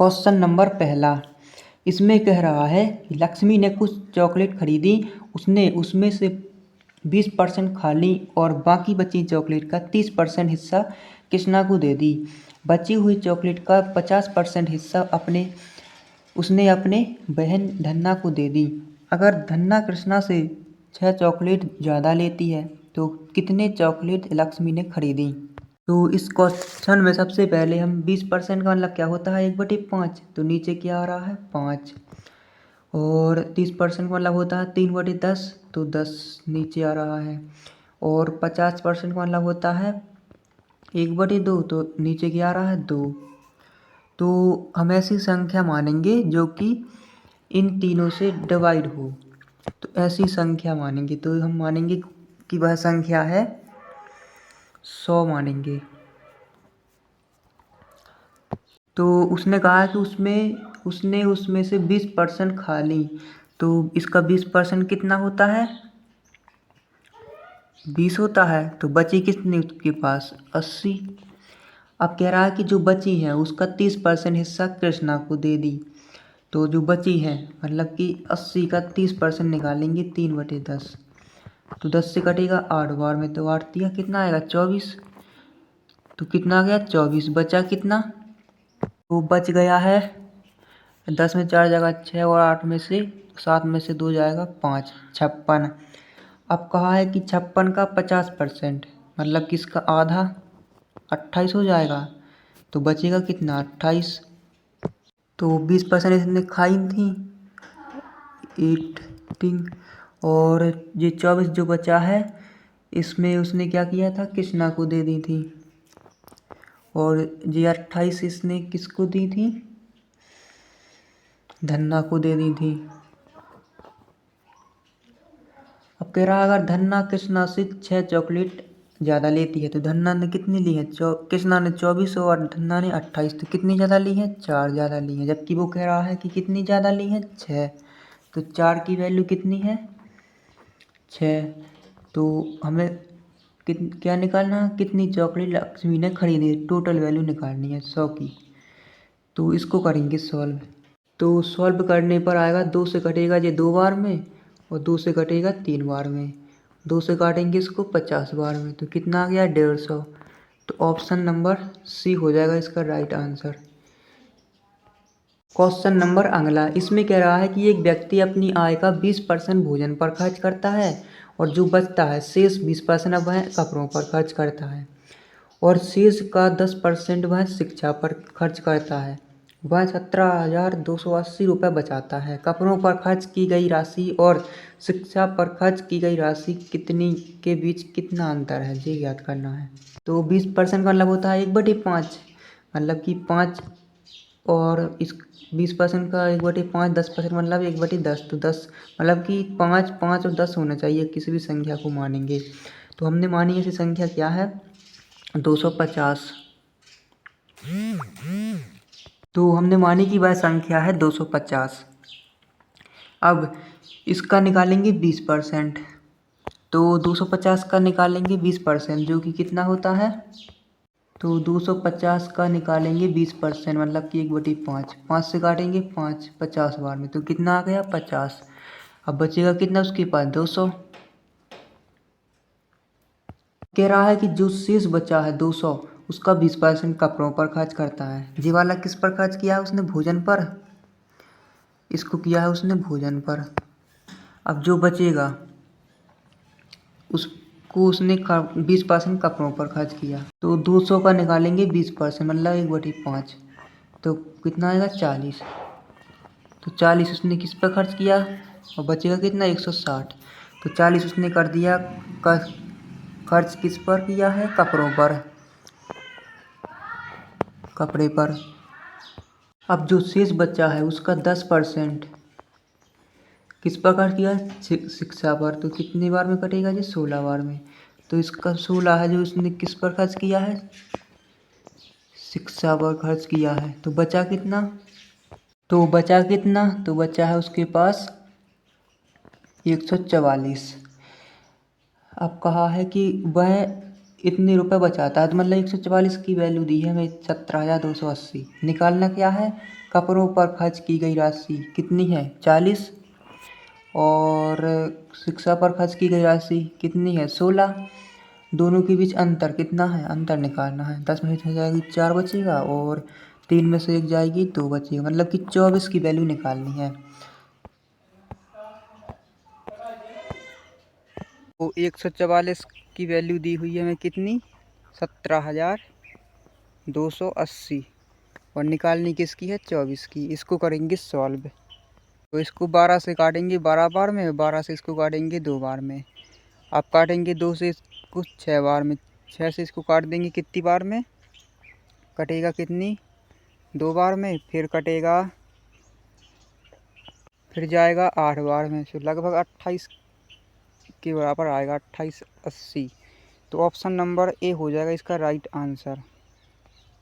Question number पहला। इसमें कह रहा है कि लक्ष्मी ने कुछ चॉकलेट खरीदी, उसने उसमें से 20% खा ली और बाकी बची चॉकलेट का 30% हिस्सा कृष्णा को दे दी। बची हुई चॉकलेट का 50% हिस्सा उसने अपने बहन धन्ना को दे दी। अगर धन्ना कृष्णा से 6 चॉकलेट ज़्यादा लेती है तो कितने चॉकलेट लक्ष्मी ने खरीदी। तो इस क्वेश्चन में सबसे पहले हम 20% का मतलब क्या होता है 1/5, तो नीचे क्या आ रहा है 5। और 30% का मतलब होता है 3/10, तो 10 नीचे आ रहा है। और 50% का मतलब होता है 1/2, तो नीचे क्या आ रहा है 2। तो हम ऐसी संख्या मानेंगे जो कि इन तीनों से डिवाइड हो, तो ऐसी संख्या मानेंगे। तो हम मानेंगे कि वह संख्या है 100 मानेंगे। तो उसने कहा कि उसने उसमें से 20% खा ली, तो इसका 20% कितना होता है 20 होता है। तो बची कितनी उसके पास 80। अब कह रहा है कि जो बची है उसका 30% हिस्सा कृष्णा को दे दी। तो जो बची है मतलब कि 80 का 30% निकालेंगे 3/10, तो 10 से कटेगा 8 बार में, तो 8 दिया कितना आएगा 24। तो कितना आ गया 24। बचा कितना, तो बच गया है 10 में 4 जाएगा 6 और 8 में से 7 में से 2 जाएगा 5, 56। अब कहा है कि 56 का 50% मतलब कि इसका आधा 28 हो जाएगा। तो बचेगा कितना 28। तो 20% इसने खाई थी 18, और ये 24 जो बचा है इसमें उसने क्या किया था कृष्णा को दे दी थी। और ये 28 इसने किसको दी थी धन्ना को दे दी थी। अब कह रहा अगर धन्ना कृष्णा से 6 चॉकलेट ज़्यादा लेती है तो धन्ना ने कितनी ली है कृष्णा ने 24 और धन्ना ने 28, तो कितनी ज़्यादा ली है 4 ज़्यादा ली है। जबकि वो कह रहा है कि कितनी ज़्यादा ली है 6, तो 4 की वैल्यू कितनी है 6। तो हमें क्या निकालना है कितनी चॉकलेट लक्ष्मी ने खरीदी, टोटल वैल्यू निकालनी है 100 की। तो इसको करेंगे सॉल्व। तो सॉल्व करने पर आएगा 2 से कटेगा ये 2 बार में और 2 से कटेगा 3 बार में, 2 से काटेंगे इसको 50 बार में, तो कितना आ गया 150। तो ऑप्शन नंबर सी हो जाएगा इसका राइट आंसर। क्वेश्चन नंबर अगला। इसमें कह रहा है कि एक व्यक्ति अपनी आय का 20% भोजन पर खर्च करता है और जो बचता है शेष 20% वह कपड़ों पर खर्च करता है और शेष का 10% वह शिक्षा पर खर्च करता है। वह 17,280 रुपये बचाता है। कपड़ों पर खर्च की गई राशि और शिक्षा पर खर्च की गई राशि कितनी के बीच कितना अंतर है ये ज्ञात करना है। तो 20% का मतलब होता है 1/5, मतलब कि 5, और इस 20% का 1/5 10% मतलब 1/10, तो 10 मतलब कि 5, 5 और 10 होना चाहिए किसी भी संख्या को मानेंगे। तो हमने मानी ऐसी संख्या क्या है 250। तो हमने मानी कि वह संख्या है 250। अब इसका निकालेंगे 20%, तो 250 का निकालेंगे 20% जो कि कितना होता है, तो 250 का निकालेंगे 20% मतलब कि 1/5, 5 से काटेंगे 5, 50 बार में, तो कितना आ गया 50। अब बचेगा कितना उसके पास 200। कह रहा है कि जो शेष बचा है 200 उसका 20% कपड़ों पर खर्च करता है। ये वाला किस पर खर्च किया है उसने भोजन पर, इसको किया है उसने भोजन पर। अब जो बचेगा उसको उसने 20% कपड़ों पर खर्च किया, तो 200 का निकालेंगे 20% मतलब 1/5, तो कितना आएगा 40। तो 40 उसने किस पर खर्च किया और बचेगा कितना 160, तो 40 उसने कर दिया खर्च किस पर किया है कपड़ों पर, कपड़े पर। अब जो शेष बचा है उसका 10% किस पर खर्च किया शिक्षा पर, तो कितनी बार में कटेगा जी 16 बार में, तो इसका 16 है जो उसने किस पर खर्च किया है शिक्षा पर खर्च किया है। तो बचा कितना, तो बचा कितना, तो बचा है उसके पास 144। अब कहा है कि वह इतने रुपए बचाता है, तो मतलब 144 की वैल्यू दी है हमें 17,280। निकालना क्या है कपड़ों पर खर्च की गई राशि कितनी है? 40। और शिक्षा पर खर्च की गई राशि कितनी है? 16। दोनों के बीच अंतर कितना है? अंतर निकालना है। 10 में से जाएगी 4 बचेगा और 3 में से 1 जाएगी 2 बचेगा, मतलब कि 24 की वैल्यू निकालनी है। तो 144 की वैल्यू दी हुई है हमें कितनी? 17,280 और निकालनी किसकी है? 24 की। इसको करेंगे सॉल्व। तो इसको 12 से काटेंगे 12 बार में, 12 से इसको काटेंगे 2 बार में। आप काटेंगे 2 से इसको 6 बार में, 6 से इसको काट देंगे कितनी बार में? कटेगा कितनी? 2 बार में। फिर कटेगा, फिर जाएगा 8 बार में, तो लगभग 28 के बराबर आएगा, 2880। तो ऑप्शन नंबर ए हो जाएगा इसका राइट आंसर।